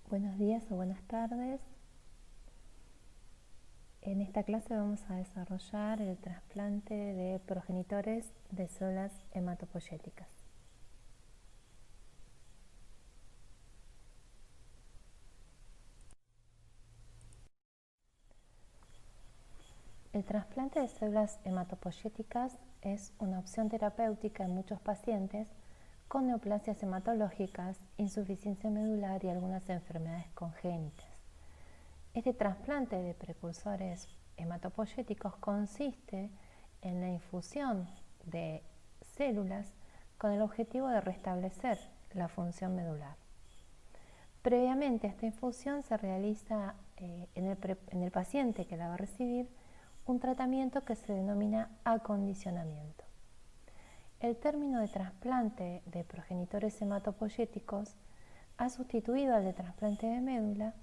Buenos días o buenas tardes. En esta clase vamos a desarrollar el trasplante de progenitores de células hematopoyéticas. El trasplante de células hematopoyéticas es una opción terapéutica en muchos pacientes con neoplasias hematológicas, insuficiencia medular y algunas enfermedades congénitas. Este trasplante de precursores hematopoyéticos consiste en la infusión de células con el objetivo de restablecer la función medular. Previamente a esta infusión se realiza en el paciente que la va a recibir un tratamiento que se denomina acondicionamiento. El término de trasplante de progenitores hematopoyéticos ha sustituido al de trasplante de médula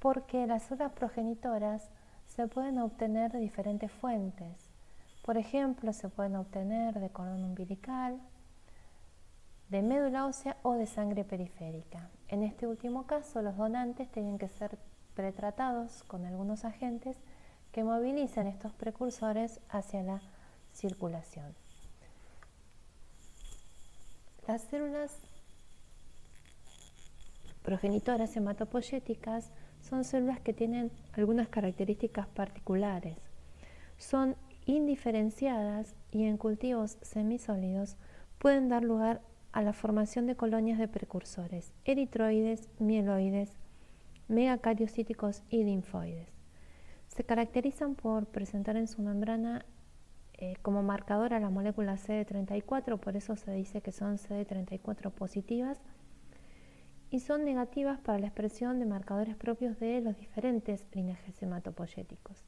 porque las células progenitoras se pueden obtener de diferentes fuentes. Por ejemplo, se pueden obtener de cordón umbilical, de médula ósea o de sangre periférica. En este último caso, los donantes tienen que ser pretratados con algunos agentes que movilicen estos precursores hacia la circulación. Las células progenitoras hematopoyéticas son células que tienen algunas características particulares. Son indiferenciadas y en cultivos semisólidos pueden dar lugar a la formación de colonias de precursores eritroides, mieloides, megacariocíticos y linfoides. Se caracterizan por presentar en su membrana como marcador a la molécula CD34, por eso se dice que son CD34 positivas, y son negativas para la expresión de marcadores propios de los diferentes linajes hematopoyéticos.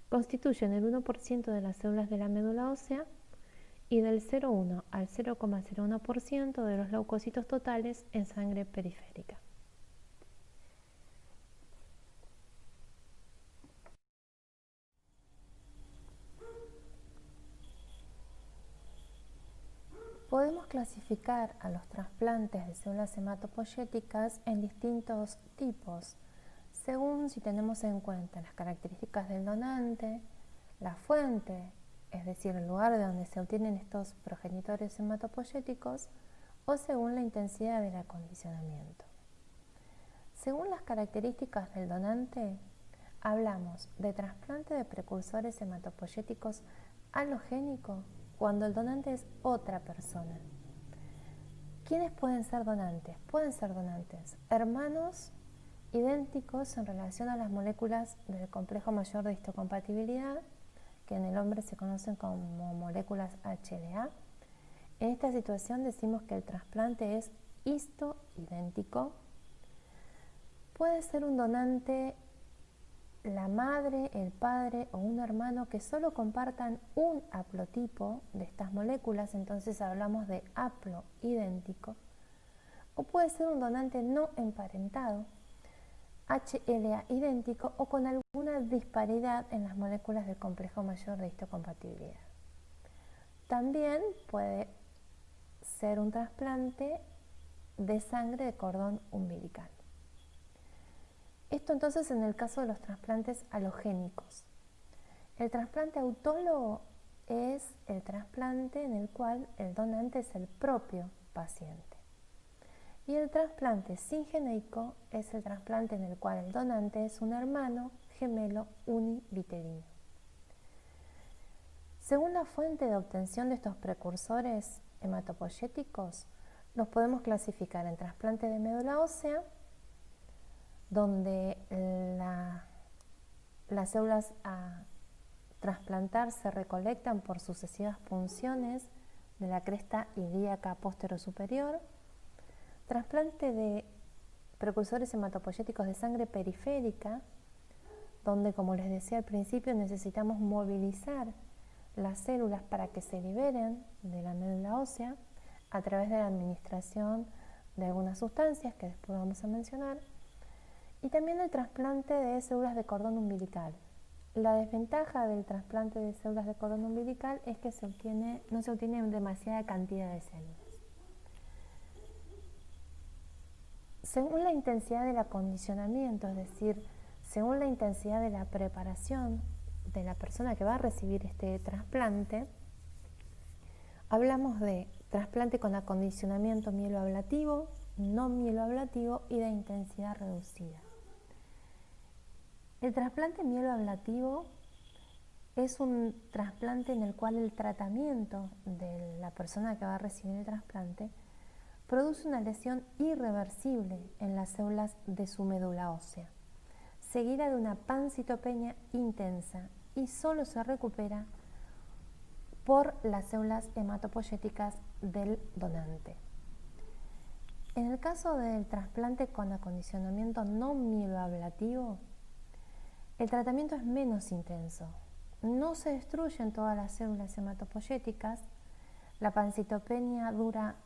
Constituyen el 1% de las células de la médula ósea y del 0,1 al 0,01% de los leucocitos totales en sangre periférica. Podemos clasificar a los trasplantes de células hematopoyéticas en distintos tipos, según si tenemos en cuenta las características del donante, la fuente, es decir, el lugar de donde se obtienen estos progenitores hematopoyéticos, o según la intensidad del acondicionamiento. Según las características del donante, hablamos de trasplante de precursores hematopoyéticos halogénico cuando el donante es otra persona. ¿Quiénes pueden ser donantes? Pueden ser donantes hermanos idénticos en relación a las moléculas del complejo mayor de histocompatibilidad, que en el hombre se conocen como moléculas HLA. En esta situación decimos que el trasplante es histoidéntico. Puede ser un donante la madre, el padre o un hermano que solo compartan un haplotipo de estas moléculas, entonces hablamos de haploidéntico. O puede ser un donante no emparentado, HLA idéntico o con alguna disparidad en las moléculas del complejo mayor de histocompatibilidad. También puede ser un trasplante de sangre de cordón umbilical. Esto entonces en el caso de los trasplantes halogénicos. El trasplante autólogo es el trasplante en el cual el donante es el propio paciente. Y el trasplante singeneico es el trasplante en el cual el donante es un hermano gemelo univitelino. Según la fuente de obtención de estos precursores hematopoyéticos, los podemos clasificar en trasplante de médula ósea, donde las células a trasplantar se recolectan por sucesivas punciones de la cresta ilíaca posterior-superior, trasplante de precursores hematopoyéticos de sangre periférica, donde, como les decía al principio, necesitamos movilizar las células para que se liberen de la médula ósea a través de la administración de algunas sustancias que después vamos a mencionar, y también el trasplante de células de cordón umbilical. La desventaja del trasplante de células de cordón umbilical es que no se obtiene demasiada cantidad de células. según la intensidad del acondicionamiento, es decir, según la intensidad de la preparación de la persona que va a recibir este trasplante, hablamos de trasplante con acondicionamiento mieloablativo, no mieloablativo y de intensidad reducida. El trasplante mieloablativo es un trasplante en el cual el tratamiento de la persona que va a recibir el trasplante produce una lesión irreversible en las células de su médula ósea, seguida de una pancitopenia intensa, y solo se recupera por las células hematopoyéticas del donante. En el caso del trasplante con acondicionamiento no mieloablativo, el tratamiento es menos intenso. No se destruyen todas las células hematopoyéticas, la pancitopenia dura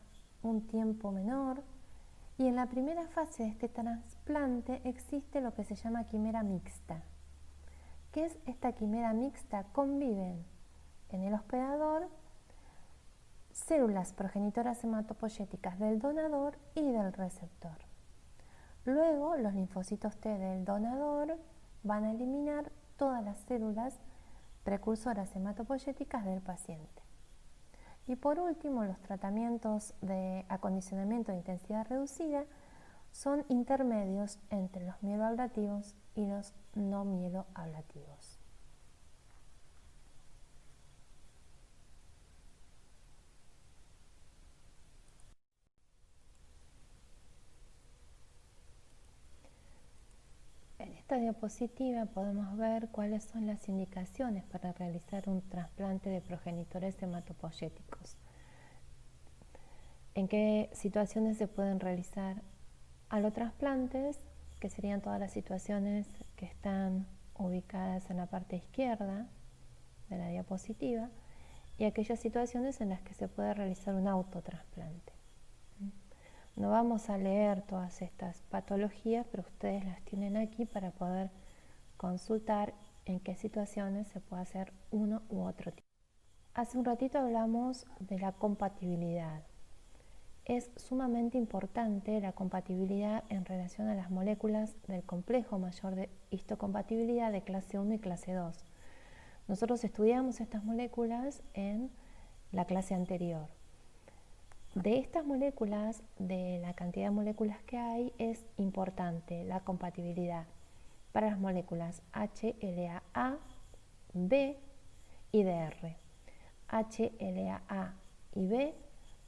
un tiempo menor, y en la primera fase de este trasplante existe lo que se llama quimera mixta. ¿Qué es esta quimera mixta? Conviven en el hospedador células progenitoras hematopoyéticas del donador y del receptor. Luego, los linfocitos T del donador van a eliminar todas las células precursoras hematopoyéticas del paciente. Y por último, los tratamientos de acondicionamiento de intensidad reducida son intermedios entre los mieloablativos y los no mieloablativos. En esta diapositiva podemos ver cuáles son las indicaciones para realizar un trasplante de progenitores hematopoyéticos. ¿En qué situaciones se pueden realizar alotrasplantes? Que serían todas las situaciones que están ubicadas en la parte izquierda de la diapositiva, y aquellas situaciones en las que se puede realizar un autotrasplante. No vamos a leer todas estas patologías, pero ustedes las tienen aquí para poder consultar en qué situaciones se puede hacer uno u otro tipo. Hace un ratito hablamos de la compatibilidad. Es sumamente importante la compatibilidad en relación a las moléculas del complejo mayor de histocompatibilidad de clase 1 y clase 2. Nosotros estudiamos estas moléculas en la clase anterior. De estas moléculas, de la cantidad de moléculas que hay, es importante la compatibilidad para las moléculas HLA-A, B y DR. HLA-A y B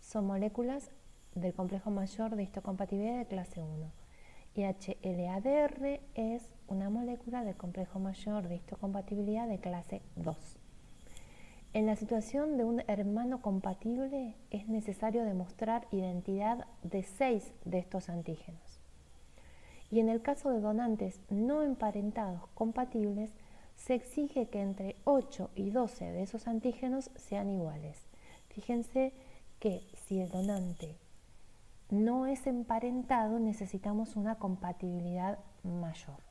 son moléculas del complejo mayor de histocompatibilidad de clase 1, y HLA-DR es una molécula del complejo mayor de histocompatibilidad de clase 2. En la situación de un hermano compatible es necesario demostrar identidad de 6 de estos antígenos. Y en el caso de donantes no emparentados compatibles, se exige que entre 8 y 12 de esos antígenos sean iguales. Fíjense que si el donante no es emparentado, necesitamos una compatibilidad mayor.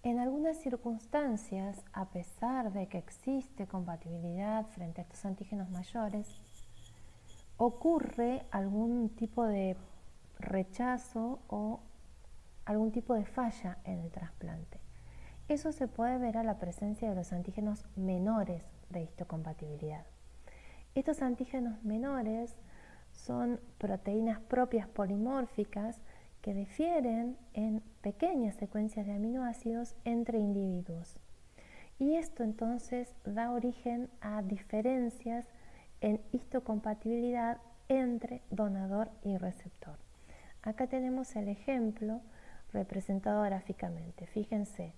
En algunas circunstancias, a pesar de que existe compatibilidad frente a estos antígenos mayores, ocurre algún tipo de rechazo o algún tipo de falla en el trasplante. Eso se puede ver a la presencia de los antígenos menores de histocompatibilidad. Estos antígenos menores son proteínas propias polimórficas que difieren en pequeñas secuencias de aminoácidos entre individuos. Y esto entonces da origen a diferencias en histocompatibilidad entre donador y receptor. Acá tenemos el ejemplo representado gráficamente. Fíjense,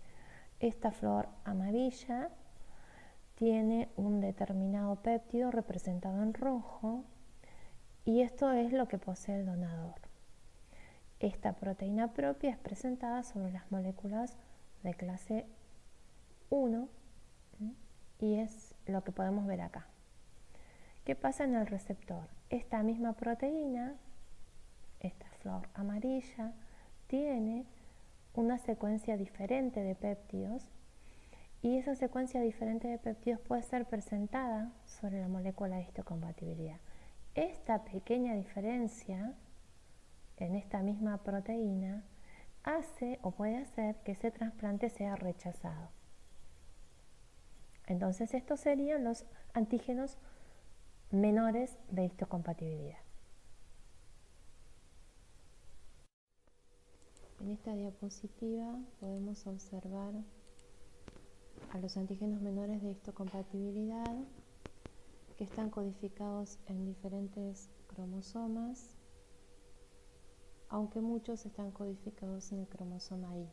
esta flor amarilla tiene un determinado péptido representado en rojo, y esto es lo que posee el donador. Esta proteína propia es presentada sobre las moléculas de clase 1, y es lo que podemos ver acá. ¿Qué pasa en el receptor? Esta misma proteína, esta flor amarilla, tiene una secuencia diferente de péptidos, Y esa secuencia diferente de péptidos puede ser presentada sobre la molécula de histocompatibilidad. Esta pequeña diferencia en esta misma proteína hace o puede hacer que ese trasplante sea rechazado. Entonces estos serían los antígenos menores de histocompatibilidad. En esta diapositiva podemos observar a los antígenos menores de histocompatibilidad que están codificados en diferentes cromosomas, aunque muchos están codificados en el cromosoma Y.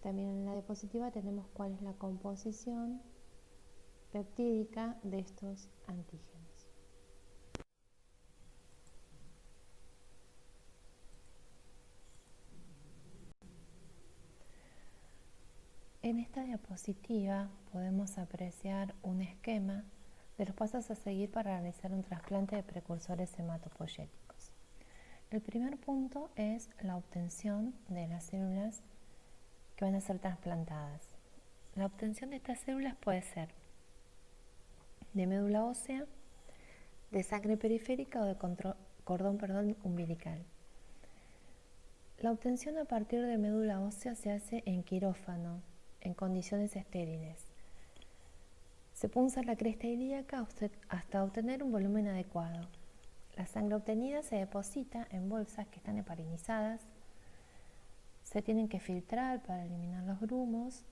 También en la diapositiva tenemos cuál es la composición peptídica de estos antígenos. En esta diapositiva podemos apreciar un esquema de los pasos a seguir para realizar un trasplante de precursores hematopoyéticos. El primer punto es la obtención de las células que van a ser trasplantadas. La obtención de estas células puede ser de médula ósea, de sangre periférica o de cordón umbilical. La obtención a partir de médula ósea se hace en quirófano, en condiciones estériles. Se punza la cresta ilíaca hasta obtener un volumen adecuado. La sangre obtenida se deposita en bolsas que están heparinizadas, se tienen que filtrar para eliminar los grumos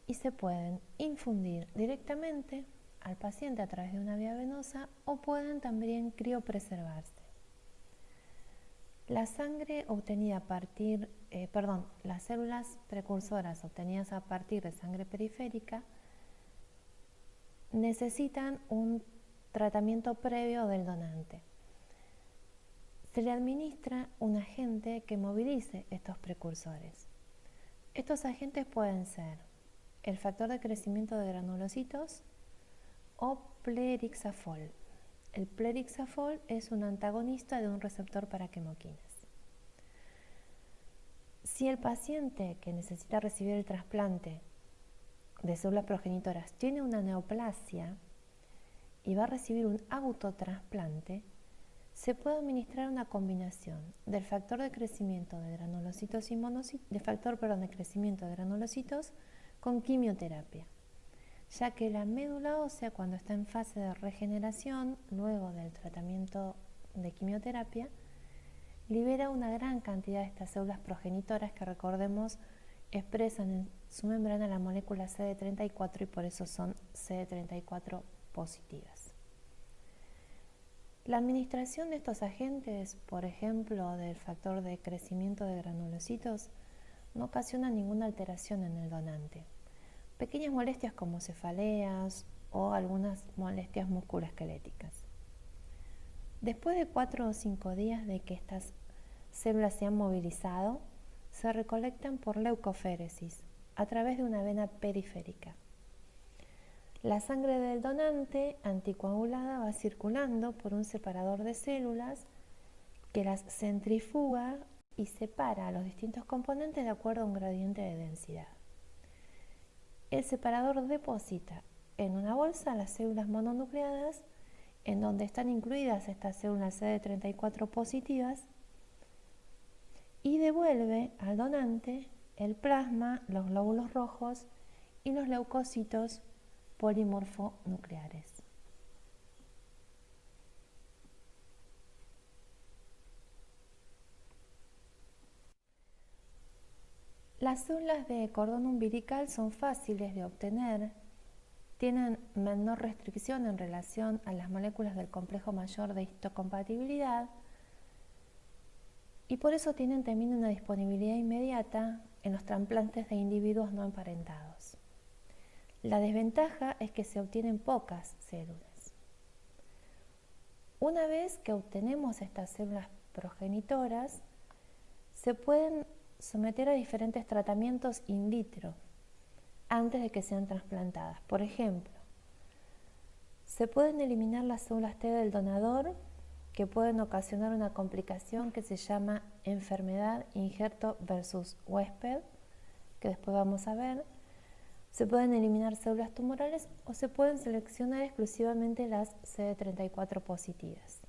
y se pueden infundir directamente al paciente a través de una vía venosa o pueden también criopreservarse. La sangre obtenida las células precursoras obtenidas a partir de sangre periférica necesitan un tratamiento previo del donante. Se le administra un agente que movilice estos precursores. Estos agentes pueden ser el factor de crecimiento de granulocitos o plerixafol. El plerixafol es un antagonista de un receptor para quimoquinas. Si el paciente que necesita recibir el trasplante de células progenitoras tiene una neoplasia y va a recibir un autotrasplante, se puede administrar una combinación del factor de crecimiento de granulocitos y de crecimiento de granulocitos con quimioterapia, ya que la médula ósea, cuando está en fase de regeneración luego del tratamiento de quimioterapia, libera una gran cantidad de estas células progenitoras que, recordemos, expresan en su membrana la molécula CD34 y por eso son CD34 positivas. La administración de estos agentes, por ejemplo, del factor de crecimiento de granulocitos, no ocasiona ninguna alteración en el donante. Pequeñas molestias como cefaleas o algunas molestias musculoesqueléticas. Después de 4 o 5 días de que estas células se han movilizado, se recolectan por leucoféresis a través de una vena periférica. La sangre del donante anticoagulada va circulando por un separador de células que las centrifuga y separa a los distintos componentes de acuerdo a un gradiente de densidad. El separador deposita en una bolsa las células mononucleadas en donde están incluidas estas células CD34 positivas y devuelve al donante el plasma, los glóbulos rojos y los leucocitos polimorfonucleares. Las células de cordón umbilical son fáciles de obtener, tienen menor restricción en relación a las moléculas del complejo mayor de histocompatibilidad y por eso tienen también una disponibilidad inmediata en los trasplantes de individuos no emparentados. La desventaja es que se obtienen pocas células. Una vez que obtenemos estas células progenitoras, se pueden someter a diferentes tratamientos in vitro antes de que sean trasplantadas. Por ejemplo, se pueden eliminar las células T del donador que pueden ocasionar una complicación que se llama enfermedad injerto versus huésped, que después vamos a ver. Se pueden eliminar células tumorales o se pueden seleccionar exclusivamente las CD34 positivas.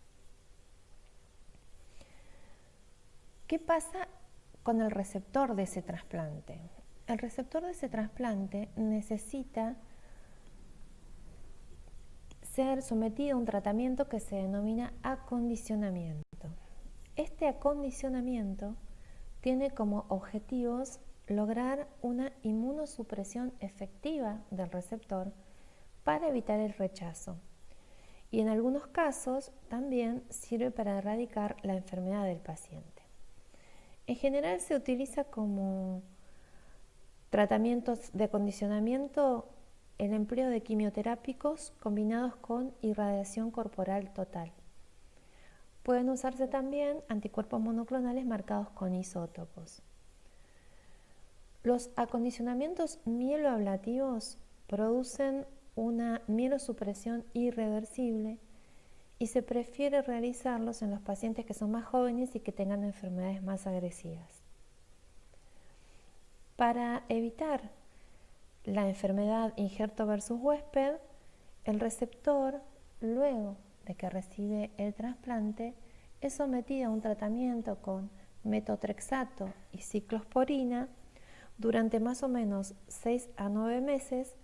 ¿Qué pasa con el receptor de ese trasplante? El receptor de ese trasplante necesita ser sometido a un tratamiento que se denomina acondicionamiento. Este acondicionamiento tiene como objetivos lograr una inmunosupresión efectiva del receptor para evitar el rechazo. Y en algunos casos también sirve para erradicar la enfermedad del paciente. En general se utiliza como tratamientos de acondicionamiento el empleo de quimioterápicos combinados con irradiación corporal total. Pueden usarse también anticuerpos monoclonales marcados con isótopos. Los acondicionamientos mieloablativos producen una mielosupresión irreversible y se prefiere realizarlos en los pacientes que son más jóvenes y que tengan enfermedades más agresivas. Para evitar la enfermedad injerto versus huésped, el receptor, luego de que recibe el trasplante, es sometido a un tratamiento con metotrexato y ciclosporina durante más o menos 6 a 9 meses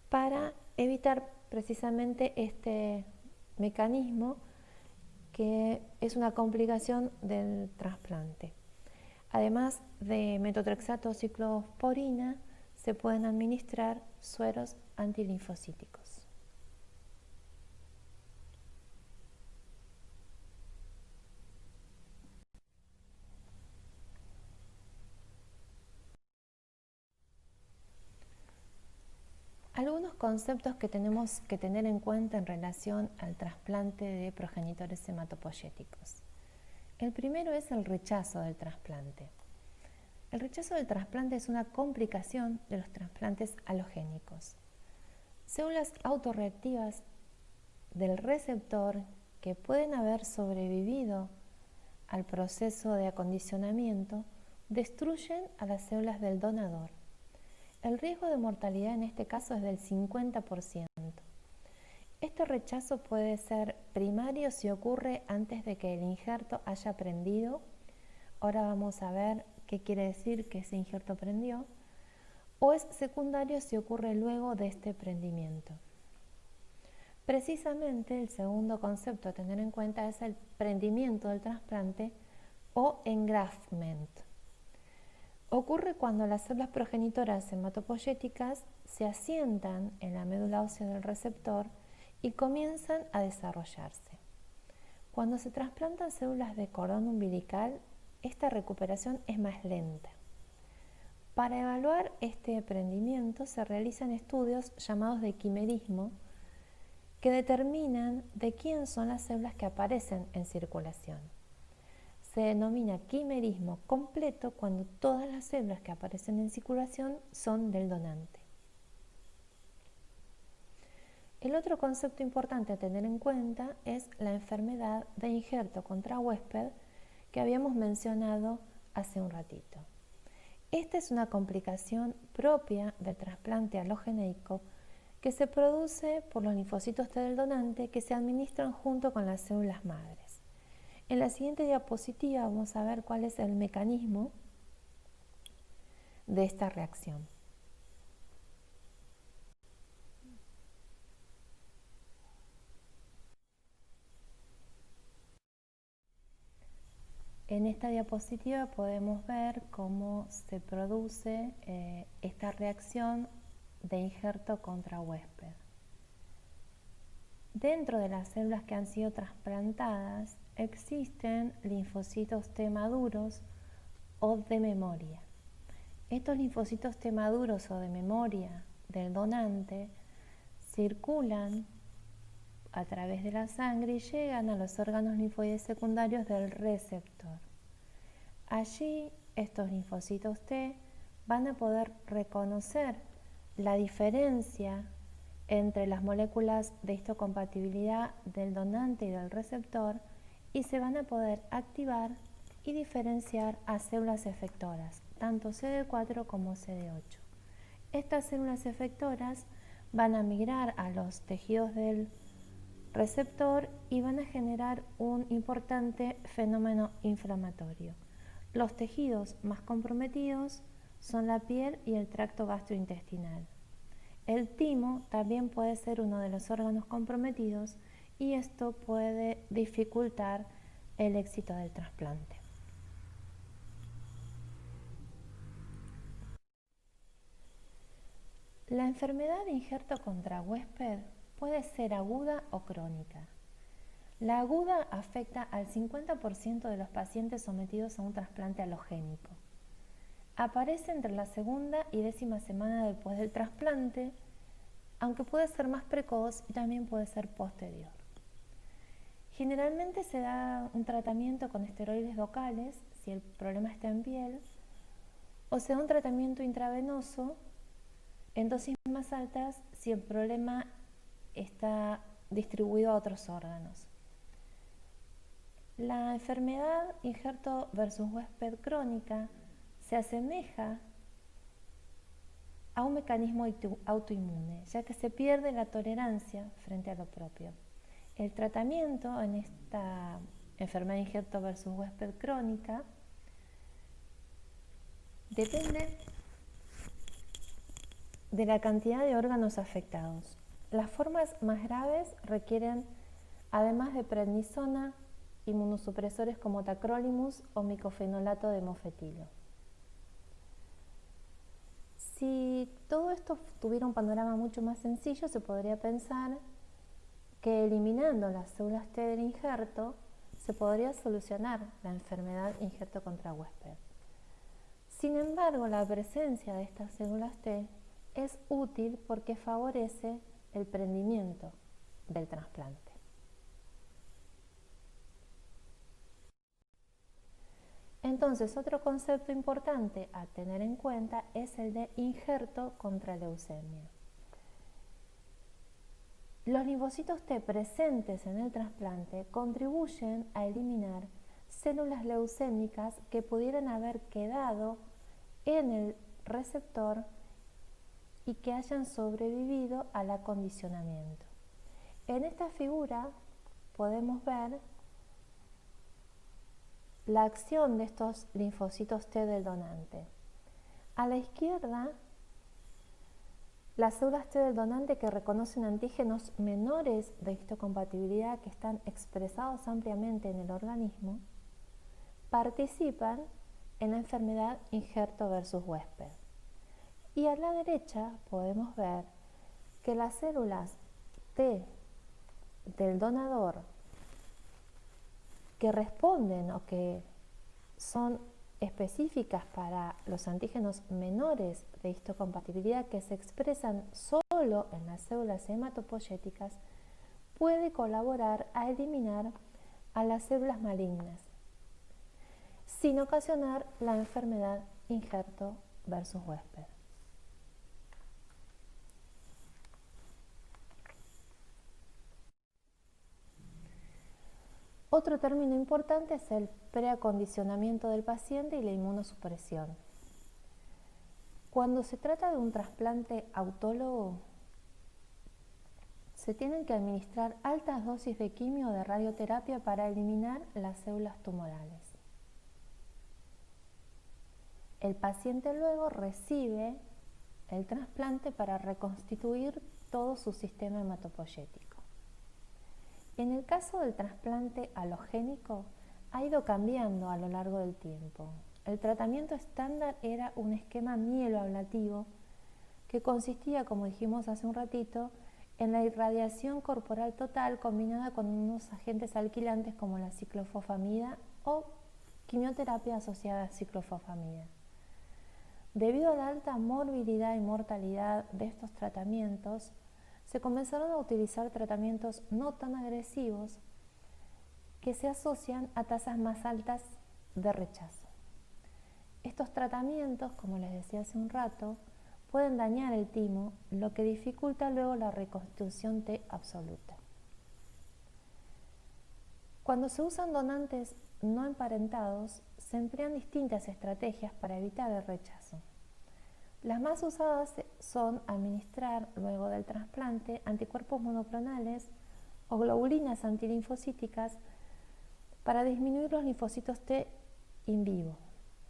para evitar precisamente este mecanismo que es una complicación del trasplante. Además de metotrexato o ciclosporina, se pueden administrar sueros antilinfocíticos. Algunos conceptos que tenemos que tener en cuenta en relación al trasplante de progenitores hematopoyéticos. El primero es el rechazo del trasplante. El rechazo del trasplante es una complicación de los trasplantes halogénicos. Células autorreactivas del receptor que pueden haber sobrevivido al proceso de acondicionamiento destruyen a las células del donador. El riesgo de mortalidad en este caso es del 50%. Este rechazo puede ser primario si ocurre antes de que el injerto haya prendido. Ahora vamos a ver qué quiere decir que ese injerto prendió. O es secundario si ocurre luego de este prendimiento. Precisamente el segundo concepto a tener en cuenta es el prendimiento del trasplante o engraftment. Ocurre cuando las células progenitoras hematopoyéticas se asientan en la médula ósea del receptor y comienzan a desarrollarse. Cuando se trasplantan células de cordón umbilical, esta recuperación es más lenta. Para evaluar este prendimiento se realizan estudios llamados de quimerismo que determinan de quién son las células que aparecen en circulación. Se denomina quimerismo completo cuando todas las células que aparecen en circulación son del donante. El otro concepto importante a tener en cuenta es la enfermedad de injerto contra huésped que habíamos mencionado hace un ratito. Esta es una complicación propia del trasplante alogénico que se produce por los linfocitos T del donante que se administran junto con las células madres. En la siguiente diapositiva vamos a ver cuál es el mecanismo de esta reacción. En esta diapositiva podemos ver cómo se produce esta reacción de injerto contra huésped. Dentro de las células que han sido trasplantadas existen linfocitos T maduros o de memoria. Estos linfocitos T maduros o de memoria del donante circulan a través de la sangre y llegan a los órganos linfoides secundarios del receptor. Allí estos linfocitos T van a poder reconocer la diferencia entre las moléculas de histocompatibilidad del donante y del receptor y se van a poder activar y diferenciar a células efectoras, tanto CD4 como CD8. Estas células efectoras van a migrar a los tejidos del receptor y van a generar un importante fenómeno inflamatorio. Los tejidos más comprometidos son la piel y el tracto gastrointestinal. El timo también puede ser uno de los órganos comprometidos y esto puede dificultar el éxito del trasplante. La enfermedad de injerto contra huésped puede ser aguda o crónica. La aguda afecta al 50% de los pacientes sometidos a un trasplante alogénico. Aparece entre la segunda y 10ª semana después del trasplante, aunque puede ser más precoz y también puede ser posterior. Generalmente se da un tratamiento con esteroides locales si el problema está en piel, o se da un tratamiento intravenoso en dosis más altas si el problema está distribuido a otros órganos. La enfermedad injerto versus huésped crónica se asemeja a un mecanismo autoinmune, ya que se pierde la tolerancia frente a lo propio. El tratamiento en esta enfermedad injerto versus huésped crónica depende de la cantidad de órganos afectados. Las formas más graves requieren, además de prednisona, inmunosupresores como tacrolimus o micofenolato de mofetilo. Si todo esto tuviera un panorama mucho más sencillo, se podría pensar que eliminando las células T del injerto se podría solucionar la enfermedad injerto contra huésped. Sin embargo, la presencia de estas células T es útil porque favorece el prendimiento del trasplante. Entonces, otro concepto importante a tener en cuenta es el de injerto contra leucemia. Los linfocitos T presentes en el trasplante contribuyen a eliminar células leucémicas que pudieran haber quedado en el receptor y que hayan sobrevivido al acondicionamiento. En esta figura podemos ver la acción de estos linfocitos T del donante. A la izquierda, las células T del donante que reconocen antígenos menores de histocompatibilidad que están expresados ampliamente en el organismo participan en la enfermedad injerto versus huésped. Y a la derecha podemos ver que las células T del donador que responden o que son específicas para los antígenos menores de histocompatibilidad que se expresan solo en las células hematopoyéticas puede colaborar a eliminar a las células malignas sin ocasionar la enfermedad injerto versus huésped. Otro término importante es el preacondicionamiento del paciente y la inmunosupresión. Cuando se trata de un trasplante autólogo, se tienen que administrar altas dosis de quimio o de radioterapia para eliminar las células tumorales. El paciente luego recibe el trasplante para reconstituir todo su sistema hematopoyético. En el caso del trasplante halogénico, ha ido cambiando a lo largo del tiempo. El tratamiento estándar era un esquema mieloablativo que consistía, como dijimos hace un ratito, en la irradiación corporal total combinada con unos agentes alquilantes como la ciclofosfamida o quimioterapia asociada a ciclofosfamida. Debido a la alta morbilidad y mortalidad de estos tratamientos, se comenzaron a utilizar tratamientos no tan agresivos que se asocian a tasas más altas de rechazo. Estos tratamientos, como les decía hace un rato, pueden dañar el timo, lo que dificulta luego la reconstitución T absoluta. Cuando se usan donantes no emparentados, se emplean distintas estrategias para evitar el rechazo. Las más usadas son administrar, luego del trasplante, anticuerpos monoclonales o globulinas antilinfocíticas para disminuir los linfocitos T in vivo.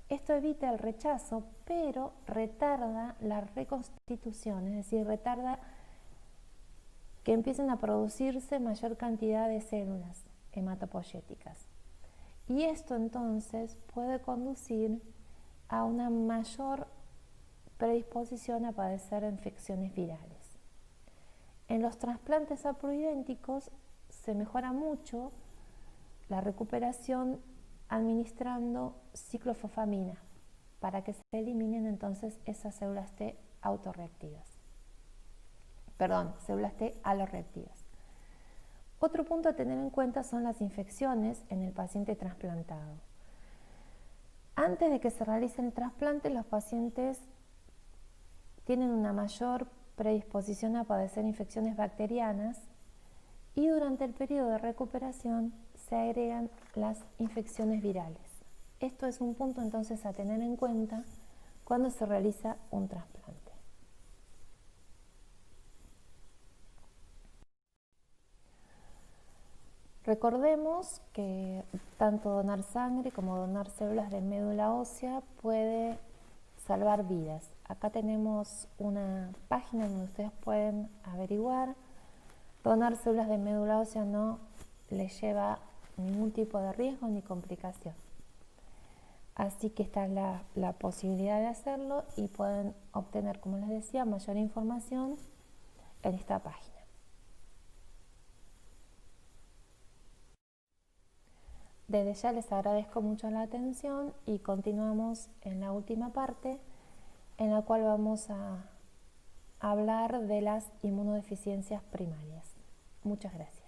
Esto evita el rechazo, pero retarda la reconstitución, es decir, retarda que empiecen a producirse mayor cantidad de células hematopoyéticas. Y esto entonces puede conducir a una mayor predisposición a padecer infecciones virales. En los trasplantes haploidénticos se mejora mucho la recuperación administrando ciclofosfamina para que se eliminen entonces esas células T autoreactivas. Células T aloreactivas. Otro punto a tener en cuenta son las infecciones en el paciente trasplantado. Antes de que se realice el trasplante, los pacientes tienen una mayor predisposición a padecer infecciones bacterianas y durante el periodo de recuperación se agregan las infecciones virales. Esto es un punto entonces a tener en cuenta cuando se realiza un trasplante. Recordemos que tanto donar sangre como donar células de médula ósea puede salvar vidas. Acá tenemos una página donde ustedes pueden averiguar. Donar células de médula ósea no les lleva ningún tipo de riesgo ni complicación. Así que está la posibilidad de hacerlo y pueden obtener, como les decía, mayor información en esta página. Desde ya les agradezco mucho la atención y continuamos en la última parte en la cual vamos a hablar de las inmunodeficiencias primarias. Muchas gracias.